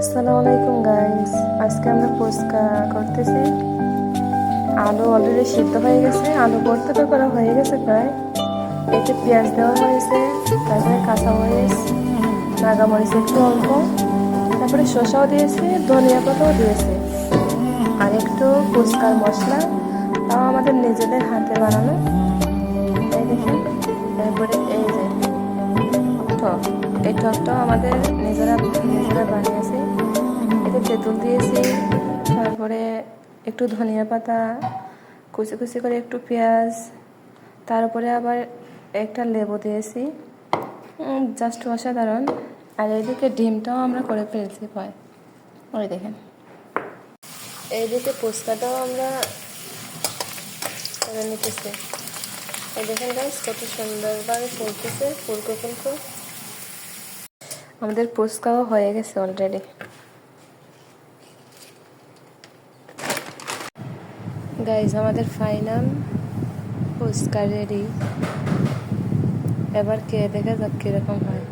আসসালামু আলাইকুম গাইস, আজকে আমরা ফুচকা করতেছি। আলু অলরেডি সিদ্ধ হয়ে গেছে, আলু ভর্তা করা হয়ে গেছে প্রায়। এতে পেঁয়াজ দেওয়া হয়েছে, তারপরে কাঁচামরিচ, নাগামরিচ একটু অল্প, তারপরে শসাও দিয়েছে, ধনিয়া পাতাও দিয়েছে, আর একটু ফুচকার মশলা, তাও আমাদের নিজেদের হাতে বানানো। এই দেখেন, এরপরে এই যে টক, এই টকটাও আমাদের নিজেরা বানিয়েছি। এতে তেঁতুল দিয়েছি, তারপরে একটু ধনিয়া পাতা, কুচি কুচি করে একটু পেঁয়াজ, তার উপরে আবার একটা লেবু দিয়েছি। জাস্ট অসাধারণ। আর এইদিকে ডিমটাও আমরা করে ফেলছি ভয়, ওই দেখেন। এইদিকে ফুচকাটাও আমরা করে নিতেছি। এই দেখেন গাইস, কত সুন্দরভাবে ফুলতেছে, ফুলকো ফুলকো। আমাদের ফুচকাও হয়ে গেছে অলরেডি। গাইজ, আমাদের ফাইনাল ফুচকা রেডি। এবার খেয়ে দেখা যাক কীরকম হয়।